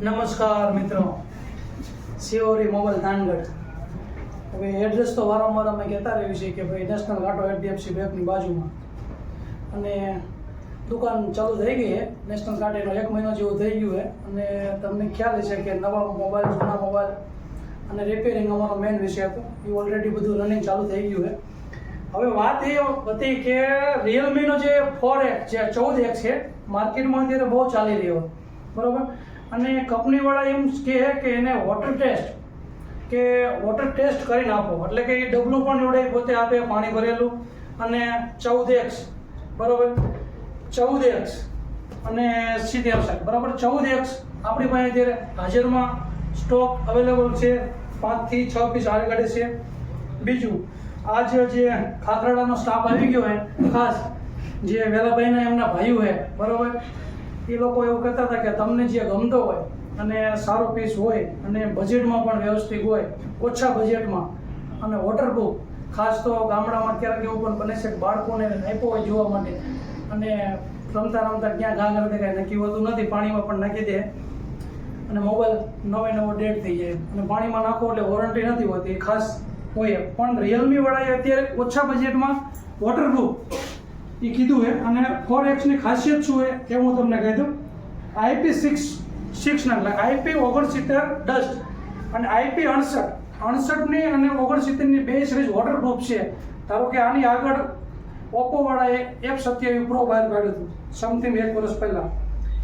નમસ્કાર મિત્રો, સિયોરી મોબાઈલ થાનગઢ. હવે એડ્રેસ તો વારંવાર અમે કહેતા રહ્યું છે કે ભાઈ નેશનલ ઘાટો HDFC બેંકની બાજુમાં, અને દુકાન ચાલુ થઈ ગઈ છે. નેશનલ ઘાટેનો 1 મહિનો જેવું થઈ ગયું છે અને તમને ખ્યાલ છે કે નવા મોબાઈલ, જૂના મોબાઈલ અને રિપેરિંગ અમારો મેઇન વિષય હતો. એ ઓલરેડી બધું રનિંગ ચાલુ થઈ ગયું છે. હવે વાત એ હતી કે રિયલમીનો જે 4X જે 14X છે માર્કેટમાં અત્યારે બહુ ચાલી રહ્યો, બરાબર. અને કંપનીવાળા એમ કહે કે એને વોટર ટેસ્ટ કરીને આપો, એટલે કે એ ડબલું પણ જોડે પોતે આપે, પાણી ભરેલું. અને 14X, બરાબર, 14X અને 70, બરાબર. 14X આપણી પાસે અત્યારે હાજરમાં સ્ટોક અવેલેબલ છે. 5 થી 6 પીસ આગળ છે. બીજું, આજ જે ખાખરાડાનો સ્ટાફ આવી ગયો હોય, ખાસ જે વેલાભાઈના એમના ભાઈઓ છે, બરાબર, એ લોકો એવું કહેતા હતા કે તમને જે ગમતો હોય અને સારો પીસ હોય અને બજેટમાં પણ વ્યવસ્થિત હોય, ઓછા બજેટમાં અને વોટરપ્રૂફ, ખાસ તો ગામડામાં ક્યારેક એવું પણ બને છે કે બાળકોને આપ્યો હોય જોવા માટે અને રમતા રમતા ક્યાં ઘા કરે કાંઈ નક્કી હોતું નથી, પાણીમાં પણ નાખી દે અને મોબાઈલ નવો ડેડ થઈ જાય. અને પાણીમાં નાખો એટલે વોરંટી નથી હોતી, ખાસ હોય. પણ રિયલમી વાળાએ અત્યારે ઓછા બજેટમાં વોટરપ્રૂફ એ કીધું છે. અને 4X ની ખાસિયત શું છે એ હું તમને કહી દઉં. IP69 એટલે IP69 ડસ્ટ અને IP68 ની અને 69 ની બે સિરીઝ વોટરપ્રૂફ છે. ધારો કે આની આગળ ઓપ્પો વાળાએ F27 Pro બહાર કાઢ્યું હતું સમથિંગ 1 વર્ષ પહેલા,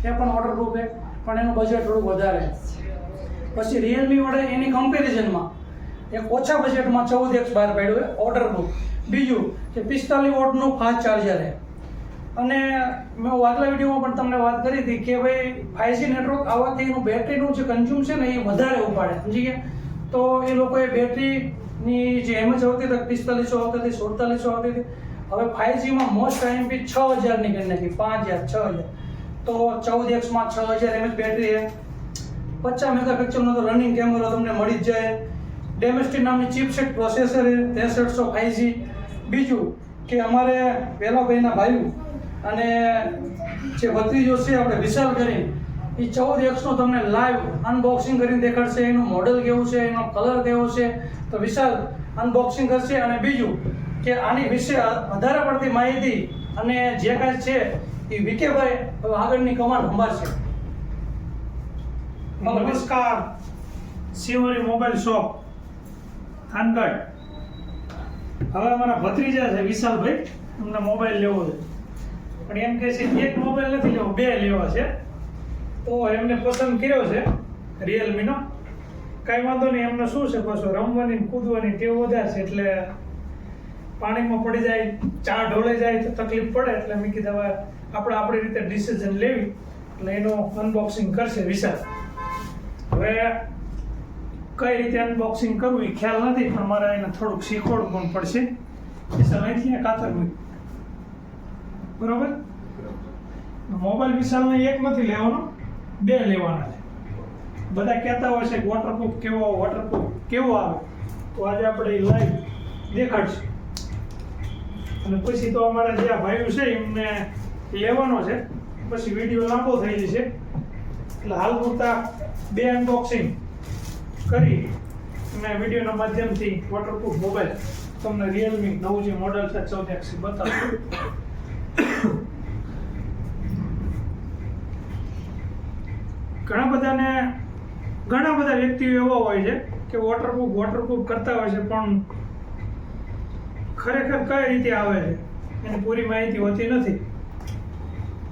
એ પણ વોટરપ્રૂફ છે, પણ એનું બજેટ થોડું વધારે. પછી રિયલમી વાળાએ એની કમ્પેરિઝનમાં એક ઓછા બજેટમાં 14X બહાર પાડ્યું છે વોટરપ્રૂફ. બીજું કે 45 વોટનું ફાસ્ટ ચાર્જર છે. અને મેં આગલા વિડીયોમાં પણ તમને વાત કરી હતી કે ભાઈ 5G નેટવર્ક આવવાથી એનું બેટરીનું જે કન્ઝ્યુમ છે ને એ વધારે ઉપાડે, સમજી ગયા. તો એ લોકોએ બેટરીની જે એમએચ આવતી હતી 4500 આવતી હતી, 4700 આવતી હતી, હવે 5Gમાં મોસ્ટ આઈએમપી 6000 ની કરી નાખી, 5000 6000. તો 14Xમાં 6000 mAh બેટરી છે. 50 મેગાપિક્સલનો તો રનિંગ કેમેરો તમને મળી જ જાય. ડેમેસ્ટી નામની ચિપસેટ પ્રોસેસર છે 6300 5G. બીજું કે અમારે વેલાભાઈના ભાઈઓ અને જે ભત્રીજો છે આપણે વિશાલ કરીને, એ 14X નો તમને લાઈવ અનબોક્સિંગ કરીને દેખાડશે. એનું મોડલ કેવું છે, એનો કલર કેવો છે, તો વિશાલ અનબોક્સિંગ કરશે. અને બીજું કે આની વિશે વધારે પડતી માહિતી અને જે કાંઈ છે એ વિકેભાઈ આગળની કમાન્ડ સંભાળશે. નમસ્કાર, સિયોરી મોબાઈલ શોપ થાનગઢ. હવે અમારા ભત્રીજા છે વિશાલભાઈ, અમને મોબાઈલ લેવો છે, પણ એમ કહે છે એક મોબાઈલ નથી લેવો, 2 લેવા છે. તો એમને પસંદ કર્યો છે રિયલમીનો. કાંઈ વાંધો નહીં, એમને શું છે પાછું રમવાની કૂદવાની ટેવ વધારે છે, એટલે પાણીમાં પડી જાય, ચા ઢોળાઈ જાય તો તકલીફ પડે, એટલે મેં કીધું હવે આપણે આપણી રીતે ડિસિઝન લેવી, એટલે એનું અનબોક્સિંગ કરશે વિશાલ. હવે કઈ રીતે અનબોક્સિંગ કરવું એ ખ્યાલ નથી, પણ મારે એને થોડુંક શીખવાડવું પણ પડશે. વિશાલ અહીંથી કાતર બરોબર. મોબાઈલ વિશાલને એક નથી લેવાનો, 2 લેવાના છે. બધા કહેતા હોય છે કે વોટરપ્રૂફ કેવો આવે, તો આજે આપણે લાઈવ દેખાડશું. અને પછી તો અમારા જે આ ભાઈઓ છે એમને લેવાનો છે, પછી વિડીયો લાંબો થઈ જશે. એટલે હાલ પૂરતા 2 અનબોક્સિંગ કરી અને વિડીયોના માધ્યમથી વોટરપ્રૂફ મોબાઈલ તમને રિયલમી નવું જે મોડલ છે 14X બતાવું. ઘણા બધા વ્યક્તિઓ એવા હોય છે કે વોટરપ્રૂફ કરતા હોય છે, પણ ખરેખર કઈ રીતે આવે છે એની પૂરી માહિતી હોતી નથી.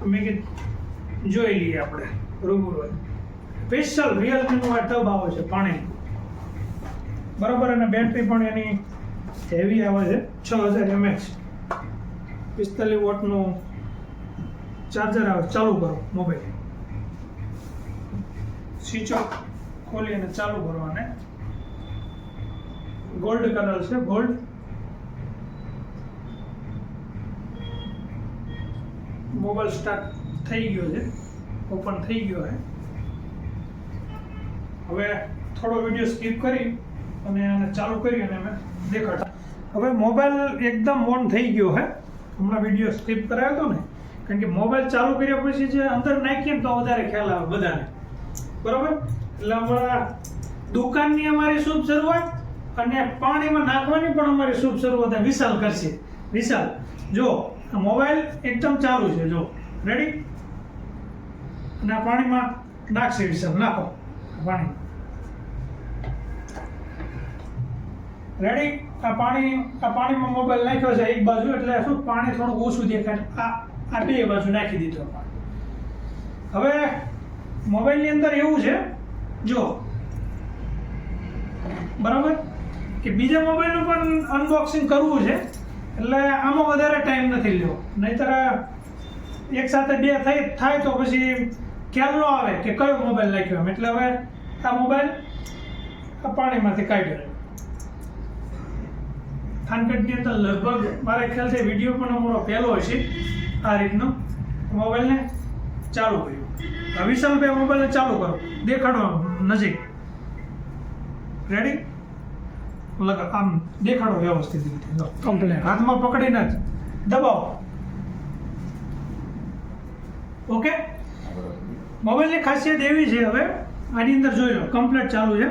મેં કીધું જોઈ લઈએ આપણે રૂબરૂ. સ્પેશિયલ રિયલમીનું આ ટબ આવે છે પાણી, બરાબર. અને બેટરી પણ એની હેવી આવે છે 6000 mAh. 45 વોટનું ચાર્જર આવે. ચાલુ કરો મોબાઈલ, સ્વિચ ઓફ ખોલી અને ચાલુ કરો. અને ગોલ્ડ કલર છે, ગોલ્ડ. મોબાઈલ સ્ટાર્ટ થઈ ગયો છે, ઓપન થઈ ગયો છે. હવે થોડો વિડીયો સ્કીપ કરી અને આને ચાલુ કરી અને અમે દેખાડતા. હવે મોબાઈલ એકદમ ઓન થઈ ગયો છે. હમણાં વિડીયો સ્કીપ કરાયો હતો ને, કારણ કે મોબાઈલ ચાલુ કર્યા પછી જે અંદર નાખીએ તો વધારે ખ્યાલ આવે બધાને. બરોબર. એટલે અમારા દુકાનની અમારી શુભ શરૂઆત અને પાણીમાં નાખવાની પણ અમારી શુભ શરૂઆત વિશાલ કરશે. વિશાલ જો આ મોબાઈલ એકદમ ચાલુ છે, જો રેડી, અને આ પાણીમાં નાખશે વિશાલ. નાખો પાણી. રેડી. આ પાણીમાં મોબાઈલ નાખ્યો છે એક બાજુ, એટલે શું પાણી થોડુંક ઓછું દેખાય. આ બે બાજુ નાખી દીધો પાણી. હવે મોબાઈલની અંદર એવું છે જો બરાબર કે બીજા મોબાઈલનું પણ અનબોક્સિંગ કરવું છે, એટલે આમાં વધારે ટાઈમ નથી લેવો, નહીંતર એક સાથે બે થાય તો પછી ખ્યાલ ન આવે કે કયો મોબાઈલ નાખ્યો એમ. એટલે હવે આ મોબાઈલ આ પાણીમાંથી કાઢ્યો. થાનગઢની અંદર લગભગ મારા ખ્યાલથી વિડીયો પણ અમારો પહેલો હશે આ રીતનો. મોબાઈલને ચાલુ કર્યું. વિશાલભાઈ મોબાઈલને ચાલુ કરો, દેખાડો નજીક. રેડી. આમ દેખાડો વ્યવસ્થિત રીતે, કમ્પ્લેટ હાથમાં પકડીને જ દબાવો. ઓકે. મોબાઈલની ખાસિયત એવી છે, હવે આની અંદર જોઈ લો, કમ્પ્લેટ ચાલુ છે.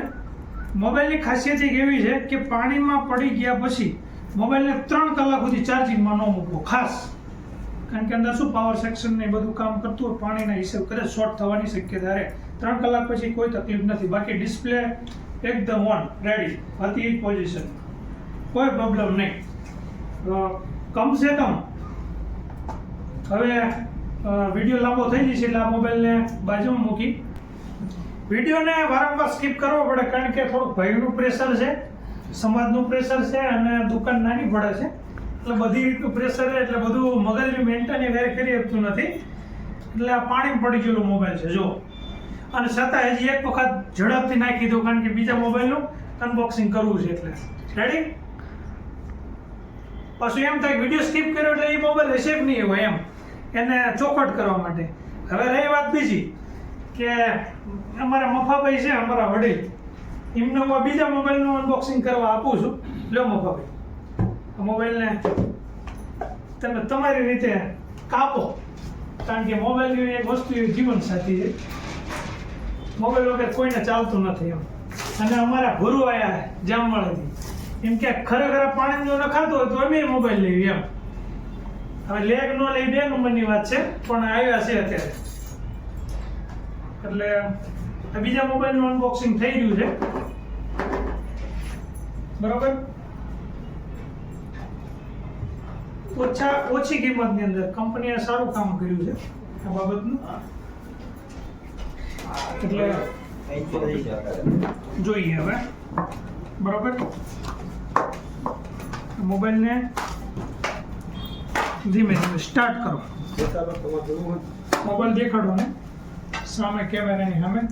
મોબાઈલની ખાસિયત એક એવી છે કે પાણીમાં પડી ગયા પછી મોબાઈલને 3 કલાક સુધી ચાર્જિંગમાં ન મૂકવો ખાસ, કારણ કે અંદર શું પાવર સેક્શન ને બધું કામ કરતું હોય, પાણીના હિસાબ કરે શોર્ટ થવાની શક્યતા રહે. 3 કલાક પછી કોઈ તકલીફ નથી. બાકી ડિસ્પ્લે એકદમ ઓન રેડી હતી પોઝિશન, કોઈ પ્રોબ્લેમ નહીં. કમસે કમ હવે વિડીયો લાંબો થઈ જશે એટલે આ મોબાઈલને બાજુમાં મૂકી. વિડીયોને વારંવાર સ્કીપ કરવો પડે, કારણ કે થોડુંક ભાઈનું પ્રેશર છે, સમાજનું પ્રેશર છે, અને દુકાન નાની પડે છે, એટલે બધી રીતનું પ્રેશર છે, એટલે બધું મગજની મેન્ટેન વેરી કરી શકતું નથી. એટલે આ પાણી પડી ગયેલો મોબાઈલ છે જો, અને છતાં હજી એક વખત ઝડપથી નાખી દો, કારણ કે બીજા મોબાઈલનું અનબોક્સિંગ કરવું છે. એટલે રેડી. પાછું એમ થાય વિડીયો સ્કીપ કર્યો એટલે એ મોબાઈલ હશે કે નહીં હોય એમ, એને ચોખવટ કરવા માટે. હવે રહી વાત બીજી કે અમારા મફાભાઈ છે, અમારા વડીલ, એમને હું બીજા મોબાઈલનું અનબોક્સિંગ કરવા આપું છું. લો મફાભાઈ, આ મોબાઈલને તમે તમારી રીતે કાપો, કારણ કે મોબાઈલની એક વસ્તુ એ જીવન સાથી છે. મોબાઈલ વગર કોઈને ચાલતું નથી એમ. અને અમારા ગુરુ આયા જામવાળાથી એમ કે ખરેખર પાણી જો નખાતું હોય તો અમે મોબાઈલ લેવી એમ. હવે લેગ નો લઈ 2 નંબરની વાત છે, પણ આવ્યા છે અત્યારે. એટલે આ બીજા મોબાઈલનું અનબોક્સિંગ થઈ રહ્યું છે. બરોબર. ઓછી કિંમતની અંદર કંપનીએ સારું કામ કર્યું છે આ બાબતનું. એટલે જોઈએ હવે. બરોબર. મોબાઈલને ધીમે ધીમે સ્ટાર્ટ કરો. મોબાઈલ દેખાડો ને સામે, કેમેરાની સામે.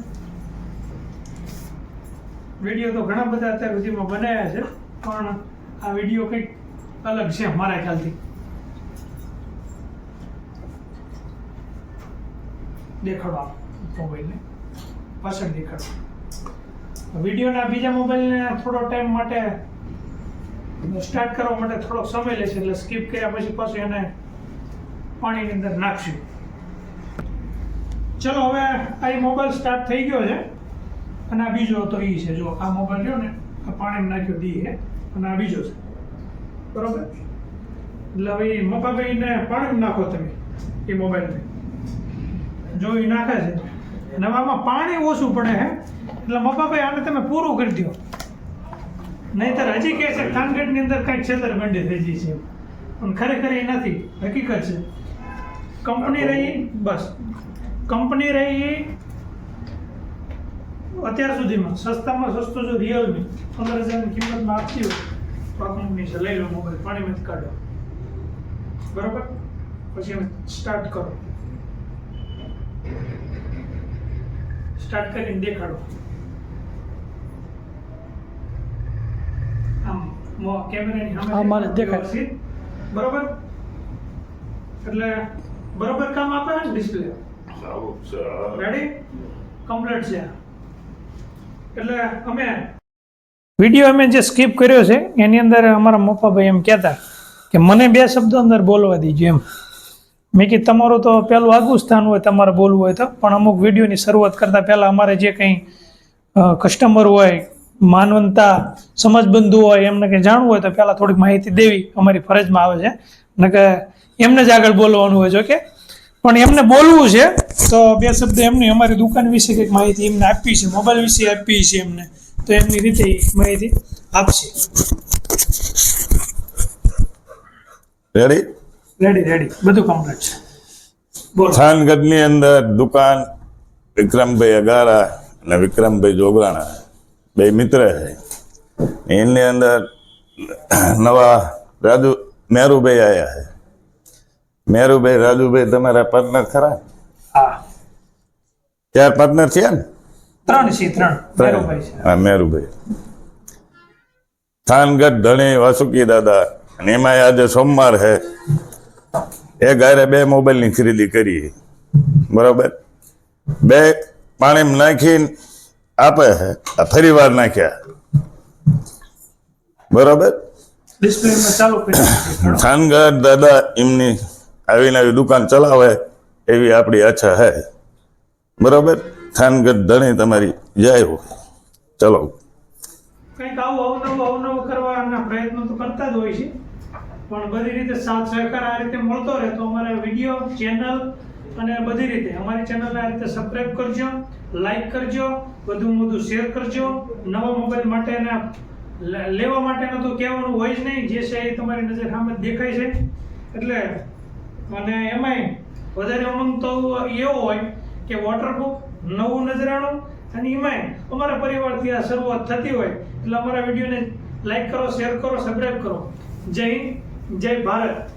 વિડીયો તો ઘણા બધા અત્યાર સુધીમાં બનાવ્યા છે, પણ આ વિડીયો કંઈક અલગ છે મારા ખ્યાલથી. દેખાડો મોબાઈલને પાછળ દેખાડો. વિડીયોના બીજા મોબાઈલને થોડો ટાઈમ માટે સ્ટાર્ટ કરવા માટે થોડોક સમય લેશે, એટલે સ્કીપ કર્યા પછી પાછું એને પાણીની અંદર નાખશું. ચલો હવે આ મોબાઈલ સ્ટાર્ટ થઈ ગયો છે, અને આ બીજો તો એ છે જો, આ મોબાઈલ રહ્યો ને આ પાણીમાં નાખ્યો દી છે, અને આ બીજો છે. બરોબર. એટલે હવે મફાભાઈને પાણીમાં નાખો તમે એ મોબાઈલને, જો એ નાખે છે. અને આમાં પાણી ઓછું પડે છે, એટલે મફાભાઈ આને તમે પૂરું કરી દો, નહીંતર હજી કહે છે થાનગઢની અંદર કાંઈક છેતરપિંડી થઈ ગઈ છે, પણ ખરેખર એ નથી, હકીકત છે. કંપની રહી, બસ કંપની રહી અત્યાર સુધીમાં સસ્તામાં સસ્તો જો રિયલમી 15,000ની કિંમતમાં આપતી હોય તો આ કંપની છે. લઈ લો મોબાઈલ, પાણીમાંથી કાઢો. બરોબર. પછી અમે સ્ટાર્ટ કરો. સ્ટાર્ટ કરીને દેખાડો. આમ કેમેરાની સામે મારે દેખાય. બરોબર. એટલે બરોબર કામ આપે છે ડિસ્પ્લે. રેડી. કમ્પ્લીટ છે. એટલે અમે વિડીયો અમે જે સ્કીપ કર્યો છે એની અંદર અમારા મફાભાઈ એમ કહેતા કે મને 2 શબ્દો અંદર બોલવા દીજો એમ. મેં કીધું તમારું તો પહેલું આગવું સ્થાન હોય તમારે બોલવું હોય તો, પણ અમુક વિડીયોની શરૂઆત કરતાં પહેલાં અમારે જે કંઈ કસ્ટમર હોય, માનવંતા સમજબંધુ હોય, એમને કંઈ જાણવું હોય તો પહેલાં થોડીક માહિતી દેવી અમારી ફરજમાં આવે છે. ને કે એમને જ આગળ બોલવાનું હોય જો કે, પણ એમને બોલવું છે તો બે શબ્દ એમની અમારી દુકાન વિશે કંઈક માહિતી એમને આપવી છે, મોબાઈલ વિશે આપવી છે એમને, તો એમની રીતે ઈ માહિતી આપશે. રેડી રેડી બધું કમ્પ્લીટ છે. બોલો. થાનગઢની અંદર દુકાન વિક્રમભાઈ અગારા અને વિક્રમભાઈ જોગરાણા બે મિત્ર છે. એની અંદર નવા મેરુભાઈ આવ્યા છે. મેરુભાઈ રાજુભાઈ તમારા પાર્ટનર ખરા? હા, 4 પાર્ટનર છે ને? 3 છે. મેરુભાઈ છે. હા, મેરુભાઈ. થાનગઢ ધણી વાસુકી દાદા, અને એમાં આજે સોમવાર છે. એ ગાયરે 2 મોબાઈલની ખરીદી કરી, બરોબર. 2 પાણીમાં નાખીને આપે છે, આ ફરી વાર નાખ્યા, બરોબર. ડિસ્પ્લેમાં ચાલુ કરી. થાનગઢ દાદા એમની આવીને આવી દુકાન ચલાવે એવી આપણી આશા છે, બરોબર. થાનગઢ ધણી તમારી જય હો. ચલો, કંઈક આવું અવનવું કરવાના પ્રયત્નો તો કરતા જ હોય છે, પણ બધી રીતે સાથ સહકાર આ રીતે મળતો રહે તો અમારા વિડીયો ચેનલ અને બધી રીતે અમારી ચેનલને આ રીતે સબસ્ક્રાઇબ કરજો, લાઈક કરજો, વધુ શેર કરજો. નવા મોબાઈલ માટેના લેવા માટેનું તો કહેવાનું હોય જ નહીં, જે છે એ તમારી નજર સામે દેખાય છે. એટલે અને એમાંય વધારે ઉમંગ તો એવો હોય કે વોટરપ્રૂફ નવું નજરાણું, અને એમાંય અમારા પરિવારથી આ શરૂઆત થતી હોય એટલે અમારા વિડીયોને લાઈક કરો, શેર કરો, સબસ્ક્રાઇબ કરો. જય હિન્દ, જય ભારત.